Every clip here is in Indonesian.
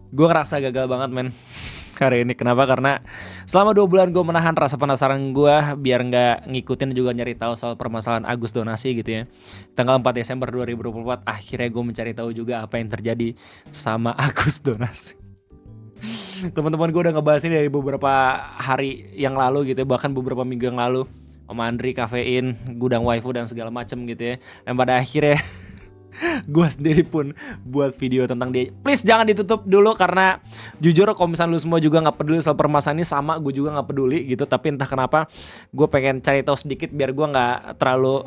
Gue ngerasa gagal banget men hari ini. Kenapa? Karena selama 2 bulan gue menahan rasa penasaran gue biar nggak ngikutin juga nyari tahu soal permasalahan Agus donasi gitu ya. Tanggal 4 Desember 2024 akhirnya gue mencari tahu juga apa yang terjadi sama Agus donasi. Teman-teman gue udah ngebahas ini dari beberapa hari yang lalu gitu ya, bahkan beberapa minggu yang lalu. Om Andri, Kafein, Gudang Waifu dan segala macem gitu ya. Dan pada akhirnya gue sendiri pun buat video tentang dia. Please jangan ditutup dulu, karena jujur kalau misalnya lu semua juga gak peduli soal permasalahan ini, sama gue juga gak peduli gitu. Tapi entah kenapa gue pengen cari tahu sedikit biar gue gak terlalu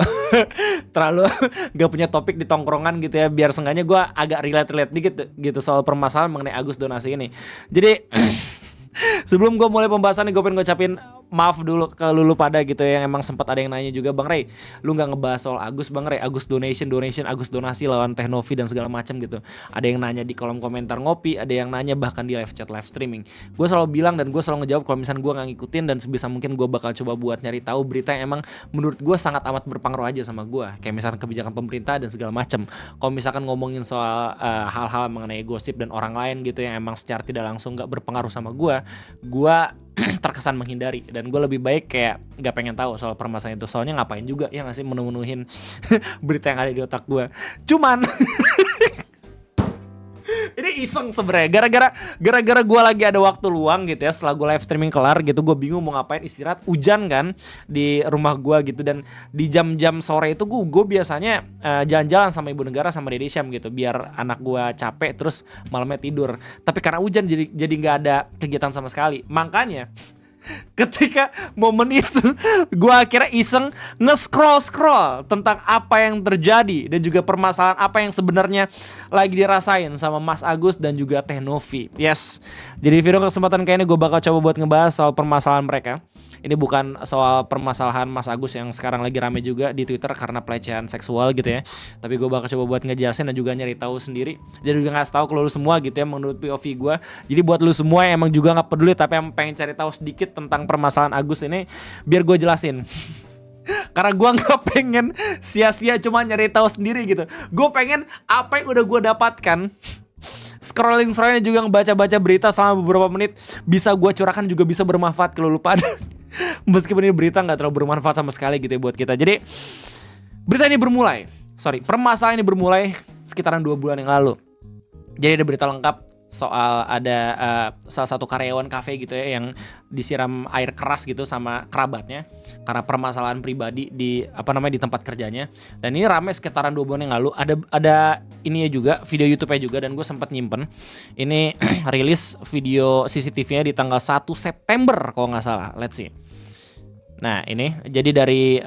terlalu gak punya topik di tongkrongan gitu ya. Biar seenggaknya gue agak relate dikit gitu soal permasalahan mengenai Agus donasi ini. Jadi sebelum gue mulai pembahasan nih, gue pengen ngucapin maaf dulu ke lulu pada gitu ya, yang emang sempat ada yang nanya juga, Bang Ray, lu nggak ngebahas soal Agus, Bang Ray, Agus donation, Agus donasi lawan Teknovi dan segala macam gitu. Ada yang nanya di kolom komentar ngopi, ada yang nanya bahkan di live chat live streaming. Gue selalu bilang dan gue selalu ngejawab kalau misalnya gue nggak ngikutin, dan sebisa mungkin gue bakal coba buat nyari tahu berita yang emang menurut gue sangat amat berpengaruh aja sama gue, kayak misalkan kebijakan pemerintah dan segala macam. Kalau misalkan ngomongin soal hal-hal mengenai gosip dan orang lain gitu yang emang secara tidak langsung nggak berpengaruh sama gue terkesan menghindari, dan gue lebih baik kayak gak pengen tahu soal permasalahan itu. Soalnya ngapain juga ya nggak sih menuhin berita yang ada di otak gue. Cuman ini iseng sebenarnya, gara-gara gue lagi ada waktu luang gitu ya, setelah gue live streaming kelar gitu, gue bingung mau ngapain, istirahat, hujan kan di rumah gue gitu. Dan di jam-jam sore itu gue biasanya jalan-jalan sama ibu negara sama Dede Syam gitu, biar anak gue capek terus malamnya tidur. Tapi karena hujan jadi nggak ada kegiatan sama sekali. Makanya ketika momen itu gue akhirnya iseng nge-scroll tentang apa yang terjadi dan juga permasalahan apa yang sebenarnya lagi dirasain sama Mas Agus dan juga Teknovi. Yes, jadi video kesempatan kali ini gue bakal coba buat ngebahas soal permasalahan mereka. Ini bukan soal permasalahan Mas Agus yang sekarang lagi rame juga di Twitter karena pelecehan seksual gitu ya, tapi gue bakal coba buat ngejelasin dan juga nyari tahu sendiri. Jadi juga ngasih tahu ke lu semua gitu ya menurut POV gue. Jadi buat lu semua yang emang juga nggak peduli tapi yang pengen cari tahu sedikit tentang permasalahan Agus ini, biar gue jelasin. Karena gue nggak pengen sia-sia cuma nyari tahu sendiri gitu. Gue pengen apa yang udah gue dapatkan, scrolling juga ngebaca berita selama beberapa menit, bisa gue curahkan juga bisa bermanfaat ke lu pada. Meskipun ini berita nggak terlalu bermanfaat sama sekali gitu ya buat kita. Jadi permasalahan ini bermulai sekitaran 2 bulan yang lalu. Jadi ada berita lengkap soal ada salah satu karyawan kafe gitu ya yang disiram air keras gitu sama kerabatnya karena permasalahan pribadi di tempat kerjanya. Dan ini ramai sekitaran 2 bulan yang lalu. Ada ininya juga, video YouTube-nya juga, dan gue sempat nyimpen. Ini rilis video CCTV-nya di tanggal 1 September kalau nggak salah. Let's see. Nah ini jadi dari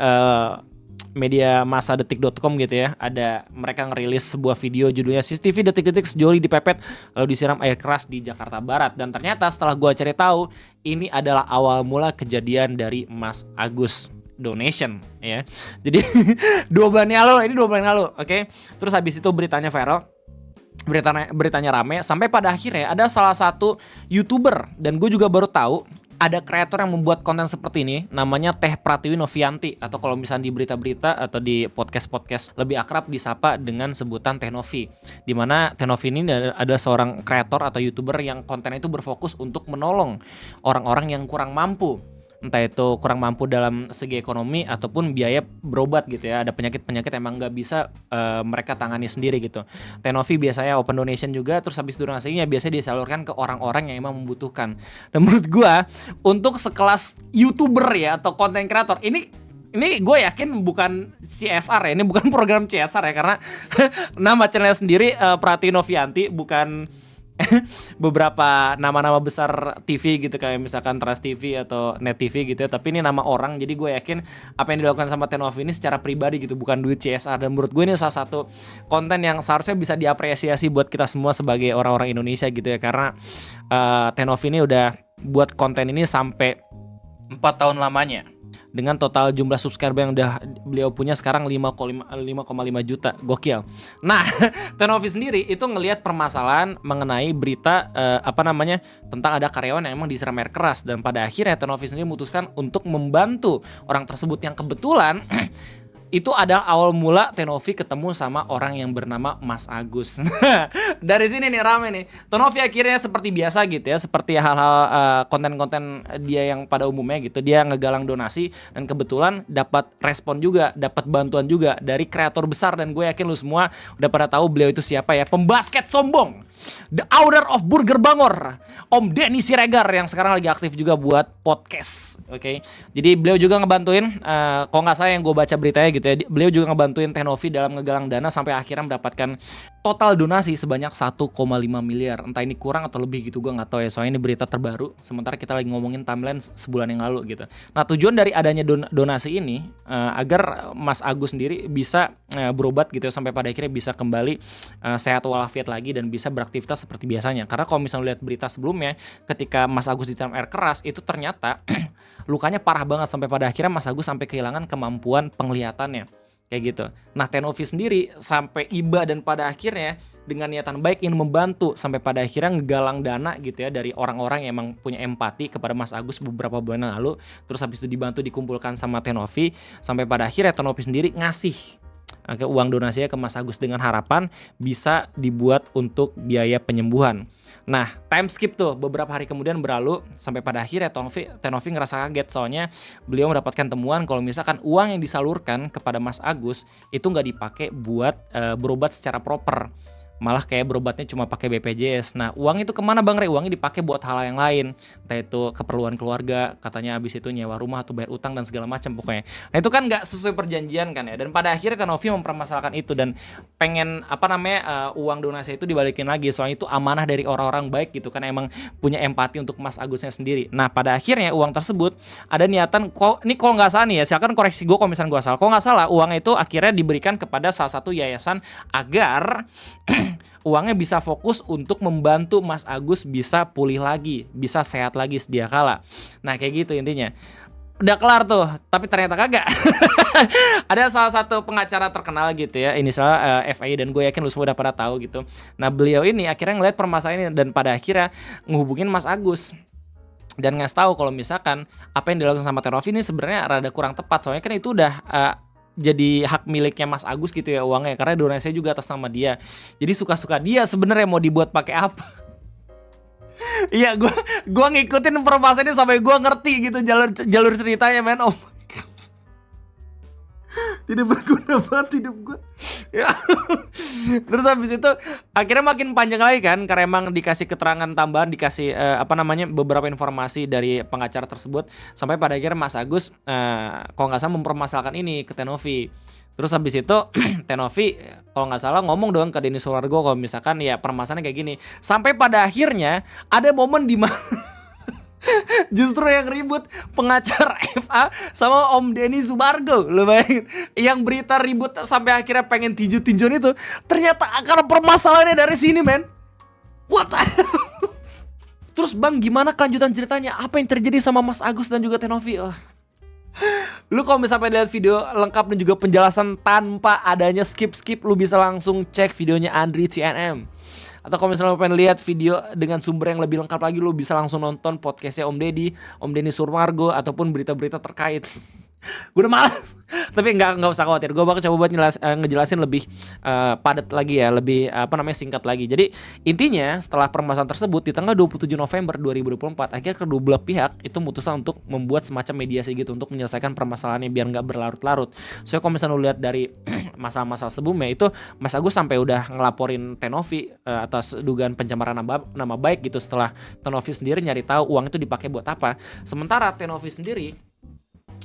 media massa detik.com gitu ya, ada mereka ngerilis sebuah video judulnya CCTV detik-detik sejoli dipepet lalu disiram air keras di Jakarta Barat. Dan ternyata setelah gue cari tahu, ini adalah awal mula kejadian dari Mas Agus donation ya. Jadi 2 bulan yang lalu, oke. Terus habis itu beritanya viral, beritanya rame, sampai pada akhirnya ada salah satu YouTuber, dan gue juga baru tahu ada kreator yang membuat konten seperti ini, namanya Teh Pratiwi Novianti, atau kalau misalnya di berita-berita atau di podcast lebih akrab disapa dengan sebutan Teknovi. Dimana Teknovi ini adalah seorang kreator atau YouTuber yang kontennya itu berfokus untuk menolong orang-orang yang kurang mampu, entah itu kurang mampu dalam segi ekonomi ataupun biaya berobat gitu ya. Ada penyakit-penyakit emang nggak bisa mereka tangani sendiri gitu. Teknovi biasanya open donation juga, terus habis donasinya biasanya disalurkan ke orang-orang yang emang membutuhkan. Dan menurut gua untuk sekelas YouTuber ya atau content creator, ini gue yakin bukan CSR ya, ini bukan program CSR ya, karena nama channelnya sendiri Pratiwi Novianti, bukan beberapa nama-nama besar TV gitu kayak misalkan Trans TV atau Net TV gitu ya, tapi ini nama orang. Jadi gue yakin apa yang dilakukan sama Teknovi ini secara pribadi gitu, bukan duit CSR. Dan menurut gue ini salah satu konten yang seharusnya bisa diapresiasi buat kita semua sebagai orang-orang Indonesia gitu ya, karena Teknovi ini udah buat konten ini sampai 4 tahun lamanya, dengan total jumlah subscriber yang udah beliau punya sekarang 5,5 juta. Gokil. Nah, Teknovi sendiri itu ngelihat permasalahan mengenai berita tentang ada karyawan yang emang disiram air keras, dan pada akhirnya Teknovi sendiri memutuskan untuk membantu orang tersebut, yang kebetulan itu adalah awal mula Teknovi ketemu sama orang yang bernama Mas Agus. Dari sini nih rame nih. Tonovi akhirnya seperti biasa gitu ya, seperti hal-hal konten-konten dia yang pada umumnya gitu, dia ngegalang donasi dan kebetulan dapat respon juga, dapat bantuan juga dari kreator besar, dan gue yakin lu semua udah pada tahu beliau itu siapa ya, pembasket sombong, the owner of Burger Bangor, Om Denny Siregar yang sekarang lagi aktif juga buat podcast. Oke. Jadi beliau juga ngebantuin, kalau nggak salah yang gue baca beritanya gitu ya, beliau juga ngebantuin Tenovi dalam ngegalang dana sampai akhirnya mendapatkan total donasi sebanyak 1,5 miliar. Entah ini kurang atau lebih gitu, gue nggak tahu ya, soalnya ini berita terbaru. Sementara kita lagi ngomongin timeline sebulan yang lalu gitu. Nah, tujuan dari adanya donasi ini agar Mas Agus sendiri bisa berobat gitu ya, sampai pada akhirnya bisa kembali sehat walafiat lagi dan bisa beraktivitas seperti biasanya. Karena kalau misalnya lihat berita sebelumnya, ketika Mas Agus disiram air keras itu ternyata lukanya parah banget sampai pada akhirnya Mas Agus sampai kehilangan kemampuan penglihatannya. Kayak gitu. Nah, Tenovi sendiri sampai iba dan pada akhirnya dengan niatan baik ingin membantu sampai pada akhirnya ngegalang dana gitu ya dari orang-orang yang emang punya empati kepada Mas Agus beberapa bulan lalu. Terus habis itu dibantu dikumpulkan sama Tenovi sampai pada akhirnya Tenovi sendiri ngasih uang donasinya ke Mas Agus dengan harapan bisa dibuat untuk biaya penyembuhan. Nah, time skip tuh beberapa hari kemudian berlalu sampai pada akhirnya Tenovi ngerasa kaget soalnya beliau mendapatkan temuan kalau misalkan uang yang disalurkan kepada Mas Agus itu nggak dipakai buat berobat secara proper. Malah kayak berobatnya cuma pakai BPJS. Nah, uang itu kemana Bang Rey? Uangnya dipakai buat hal yang lain. Entah itu keperluan keluarga, katanya habis itu nyewa rumah atau bayar utang dan segala macam pokoknya. Nah, itu kan nggak sesuai perjanjian kan ya. Dan pada akhirnya Tenovi mempermasalahkan itu dan pengen uang donasi itu dibalikin lagi. Soalnya itu amanah dari orang-orang baik gitu kan, emang punya empati untuk Mas Agusnya sendiri. Nah, pada akhirnya uang tersebut ada niatan ini kalau nggak salah nih ya, silakan koreksi gue kalau misalnya gue salah. Kalau nggak salah, uang itu akhirnya diberikan kepada salah satu yayasan agar uangnya bisa fokus untuk membantu Mas Agus bisa pulih lagi, bisa sehat lagi sedia kala. Nah, kayak gitu intinya. Udah kelar tuh, tapi ternyata kagak. Ada salah satu pengacara terkenal gitu ya, inisialnya FAI, dan gue yakin lu semua udah pada tahu gitu. Nah, beliau ini akhirnya ngeliat permasalahan ini dan pada akhirnya ngehubungin Mas Agus dan ngasih tahu kalau misalkan apa yang dilakukan sama Tenovi ini sebenarnya rada kurang tepat, soalnya kan itu udah jadi hak miliknya Mas Agus gitu ya uangnya, karena donasinya juga atas nama dia. Jadi suka-suka dia sebenarnya mau dibuat pakai apa. Iya, gua ngikutin informasi ini sampai gua ngerti gitu jalur ceritanya, men. Oh, tidak berguna banget hidup gue. Ya. Terus habis itu akhirnya makin panjang lagi kan, karena emang dikasih keterangan tambahan, dikasih beberapa informasi dari pengacara tersebut sampai pada akhirnya Mas Agus kalau nggak salah mempermasalahkan ini ke Tenovi. Terus habis itu Tenovi kalau nggak salah ngomong dong ke Denny Sumargo kalau misalkan ya permasalahannya kayak gini. Sampai pada akhirnya ada momen di mana justru yang ribut pengacara FA sama Om Denny Sumargo. Lo bayangin, yang berita ribut sampai akhirnya pengen tinju-tinjuan itu ternyata akar permasalahannya dari sini, men. What? Terus Bang, gimana kelanjutan ceritanya? Apa yang terjadi sama Mas Agus dan juga Tenovi? Lu kalau misalnya lihat video lengkap dan juga penjelasan tanpa adanya skip, lu bisa langsung cek videonya Andri TNM. Atau kalau misalnya pengen lihat video dengan sumber yang lebih lengkap lagi, lu bisa langsung nonton podcastnya Om Denny Sumargo ataupun berita-berita terkait. Gue udah malas. Tapi nggak usah khawatir, gue bakal coba buat ngejelasin lebih padat lagi ya, lebih singkat lagi. Jadi intinya setelah permasalahan tersebut di tanggal 27 November 2024 akhirnya kedua belah pihak itu memutuskan untuk membuat semacam mediasi gitu untuk menyelesaikan permasalahannya biar nggak berlarut-larut. Soalnya kalau misalnya lu lihat dari masalah-masalah sebelumnya itu Mas Agus sampai udah ngelaporin Tenovi atas dugaan pencemaran nama baik gitu setelah Tenovi sendiri nyari tahu uang itu dipakai buat apa. Sementara Tenovi sendiri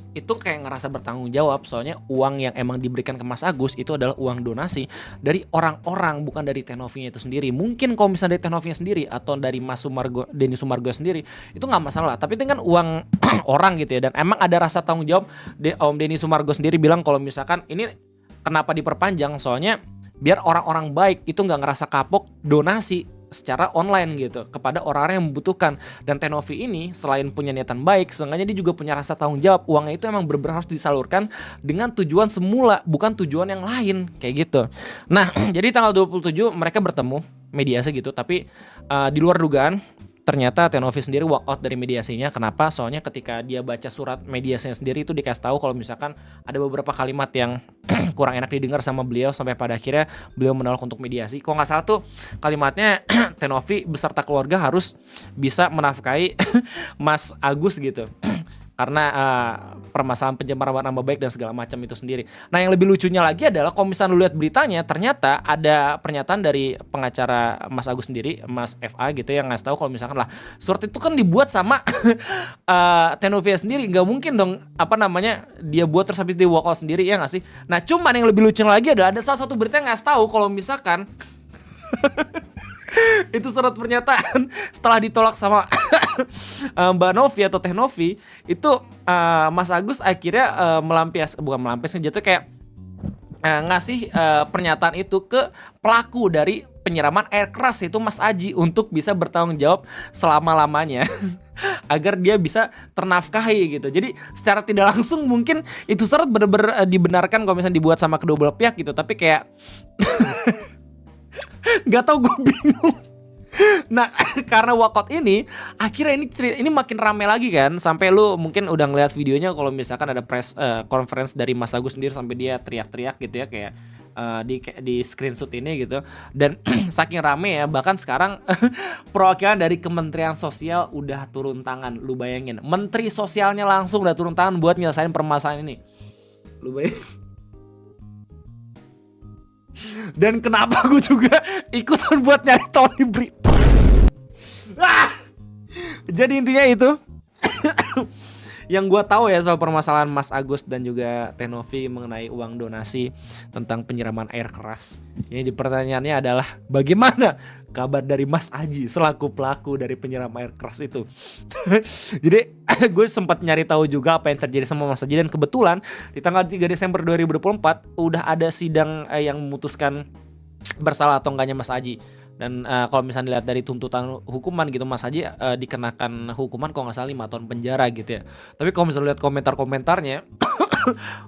itu kayak ngerasa bertanggung jawab soalnya uang yang emang diberikan ke Mas Agus itu adalah uang donasi dari orang-orang, bukan dari Tenovinya itu sendiri. Mungkin kalau misalnya dari Tenovinya sendiri atau dari Mas Denny Sumargo sendiri itu nggak masalah, tapi itu kan uang orang gitu ya, dan emang ada rasa tanggung jawab. Om Denny Sumargo sendiri bilang kalau misalkan ini kenapa diperpanjang, soalnya biar orang-orang baik itu nggak ngerasa kapok donasi secara online gitu kepada orang-orang yang membutuhkan. Dan Tenovi ini selain punya niatan baik, seenggaknya dia juga punya rasa tanggung jawab. Uangnya itu emang benar-benar harus disalurkan dengan tujuan semula, bukan tujuan yang lain kayak gitu. Nah, jadi tanggal 27 mereka bertemu mediasi gitu, tapi di luar dugaan ternyata Tenovi sendiri walk out dari mediasinya. Kenapa? Soalnya ketika dia baca surat mediasinya sendiri itu dikasih tahu kalau misalkan ada beberapa kalimat yang kurang enak didengar sama beliau, sampai pada akhirnya beliau menolak untuk mediasi. Kalau nggak salah tuh kalimatnya Tenovi beserta keluarga harus bisa menafkahi Mas Agus gitu. Karena permasalahan pencemaran nama baik dan segala macam itu sendiri. Nah, yang lebih lucunya lagi adalah kalau misalnya lu lihat beritanya, ternyata ada pernyataan dari pengacara Mas Agus sendiri, Mas FA gitu, yang ngasih tahu kalau misalkan lah surat itu kan dibuat sama Tenovia sendiri, nggak mungkin dong dia buat terus habis di walk out sendiri, ya nggak sih? Nah, cuman yang lebih lucu lagi adalah ada salah satu berita yang ngasih tahu kalau misalkan itu surat pernyataan setelah ditolak sama Mbak Novi atau Teh Novi itu, Mas Agus akhirnya jatuh kayak ngasih pernyataan itu ke pelaku dari penyiraman air keras, itu Mas Aji, untuk bisa bertanggung jawab selama-lamanya agar dia bisa ternafkahi gitu. Jadi secara tidak langsung mungkin itu surat benar-benar dibenarkan kalau misalnya dibuat sama kedua belah pihak gitu, tapi kayak nggak tahu, gue bingung. Nah, karena walkout ini akhirnya ini makin rame lagi kan, sampai lu mungkin udah ngeliat videonya kalau misalkan ada press conference dari Mas Agus sendiri sampai dia teriak-teriak gitu ya, kayak di screenshot ini gitu. Dan saking rame ya, bahkan sekarang perwakilan dari Kementerian Sosial udah turun tangan. Lu bayangin, Menteri Sosialnya langsung udah turun tangan buat nyelesain permasalahan ini. Lu bayangin. Dan kenapa gue juga ikutan buat nyari tahu di berita. Jadi intinya itu yang gue tahu ya soal permasalahan Mas Agus dan juga Tenovi mengenai uang donasi tentang penyiraman air keras. Ini pertanyaannya adalah bagaimana kabar dari Mas Aji selaku pelaku dari penyiram air keras itu. Jadi gue sempat nyari tahu juga apa yang terjadi sama Mas Aji, dan kebetulan di tanggal 3 Desember 2024 udah ada sidang yang memutuskan bersalah atau enggaknya Mas Aji. Dan kalau misalnya dilihat dari tuntutan hukuman gitu, Mas Haji dikenakan hukuman kalau nggak salah 5 tahun penjara gitu ya. Tapi kalau misalnya lihat komentar-komentarnya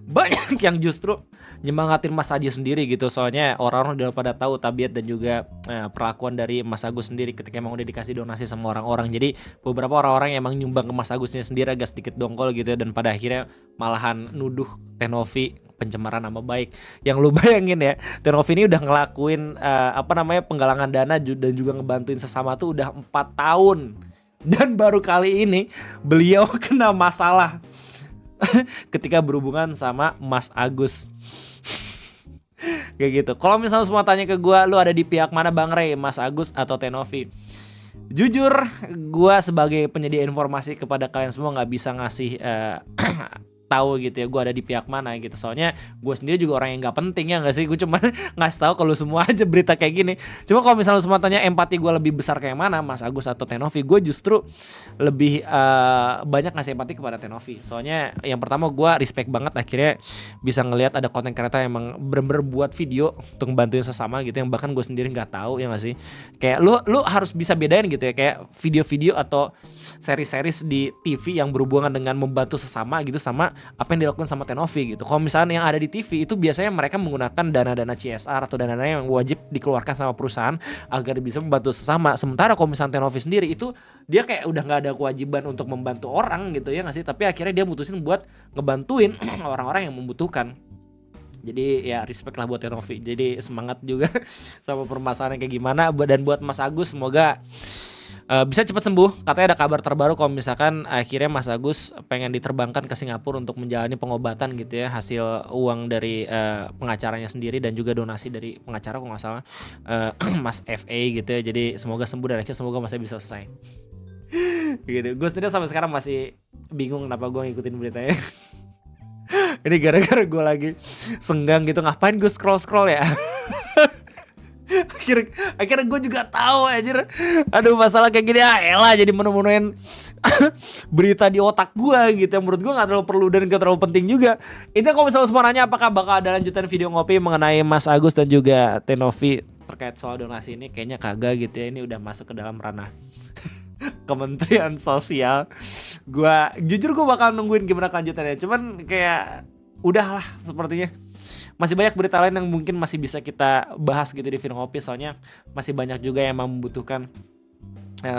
banyak yang justru nyemangatin Mas Haji sendiri gitu. Soalnya orang-orang udah pada tahu tabiat dan juga perlakuan dari Mas Agus sendiri ketika emang udah dikasih donasi sama orang-orang. Jadi beberapa orang-orang yang emang nyumbang ke Mas Agusnya sendiri agak sedikit dongkol gitu ya, dan pada akhirnya malahan nuduh Tenovi pencemaran nama baik. Yang lu bayangin ya, Tenovi ini udah ngelakuin penggalangan dana dan juga ngebantuin sesama tuh udah 4 tahun. Dan baru kali ini beliau kena masalah ketika berhubungan sama Mas Agus. Kayak gitu. Kalau misalnya semua tanya ke gue, lu ada di pihak mana Bang Rey, Mas Agus atau Tenovi? Jujur, gue sebagai penyedia informasi kepada kalian semua gak bisa ngasih tahu gitu ya gue ada di pihak mana gitu. Soalnya gue sendiri juga orang yang nggak penting, ya nggak sih. Gue cuma ngasih tahu kalau semua aja berita kayak gini. Cuma kalau misalnya semua tanya empati gue lebih besar kayak mana, Mas Agus atau Tenovi, gue justru lebih banyak ngasih empati kepada Tenovi. Soalnya yang pertama gue respect banget akhirnya bisa ngelihat ada konten kreator yang emang bener-bener buat video untuk membantuin sesama gitu, yang bahkan gue sendiri nggak tahu, ya nggak sih. Kayak lu harus bisa bedain gitu ya, kayak video-video atau seri-series di TV yang berhubungan dengan membantu sesama gitu sama apa yang dilakukan sama Tenovi gitu. Kalau misalnya yang ada di TV itu biasanya mereka menggunakan dana-dana CSR atau dana-dana yang wajib dikeluarkan sama perusahaan agar bisa membantu sesama. Sementara kalau misalnya Tenovi sendiri itu dia kayak udah nggak ada kewajiban untuk membantu orang gitu, ya nggak sih. Tapi akhirnya dia mutusin buat ngebantuin orang-orang yang membutuhkan. Jadi ya respect lah buat Tenovi. Jadi semangat juga sama permasalahan kayak gimana. Dan buat Mas Agus semoga bisa cepat sembuh. Katanya ada kabar terbaru kalau misalkan akhirnya Mas Agus pengen diterbangkan ke Singapura untuk menjalani pengobatan gitu ya, hasil uang dari pengacaranya sendiri dan juga donasi dari pengacara kalau nggak salah Mas FA gitu ya. Jadi semoga sembuh dan akhirnya semoga masih bisa selesai. Gitu. Gue sendiri sampai sekarang masih bingung kenapa gue ngikutin beritanya. Ini gara-gara gue lagi senggang gitu, ngapain gue scroll ya. Akhirnya gue juga tahu anjir. Aduh, masalah kayak gini elah jadi menu-menuin berita di otak gue gitu yang menurut gue gak terlalu perlu dan gak terlalu penting juga. Itu kalau misalnya semua nanya apakah bakal ada lanjutan video ngopi mengenai Mas Agus dan juga Tenovi terkait soal donasi ini, kayaknya kagak gitu ya. Ini udah masuk ke dalam ranah Kementerian Sosial. Jujur gue bakal nungguin gimana kelanjutannya. Cuman kayak udahlah sepertinya. Masih banyak berita lain yang mungkin masih bisa kita bahas gitu di Film Ngopi, soalnya masih banyak juga yang membutuhkan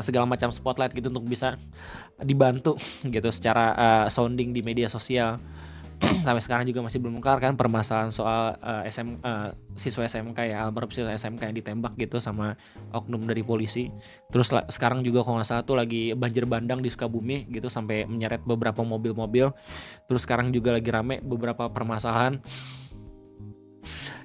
segala macam spotlight gitu untuk bisa dibantu gitu secara sounding di media sosial. Sampai sekarang juga masih belum kelar kan permasalahan soal siswa SMK ya, almarhum siswa SMK yang ditembak gitu sama oknum dari polisi. Terus sekarang juga kalau nggak salah tuh lagi banjir bandang di Sukabumi gitu sampai menyeret beberapa mobil-mobil. Terus sekarang juga lagi rame beberapa permasalahan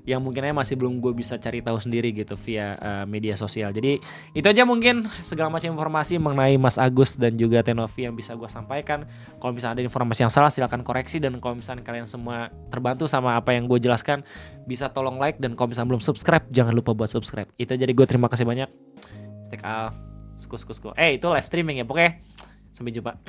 yang mungkin aja masih belum gue bisa cari tahu sendiri gitu via media sosial. Jadi itu aja mungkin segala macam informasi mengenai Mas Agus dan juga Tenovi yang bisa gue sampaikan. Kalau misalnya ada informasi yang salah silakan koreksi, dan kalau misalnya kalian semua terbantu sama apa yang gue jelaskan bisa tolong like, dan kalau misalnya belum subscribe jangan lupa buat subscribe. Itu jadi gue terima kasih banyak. Stay al, skus. Itu live streaming ya pokoknya. Sampai jumpa.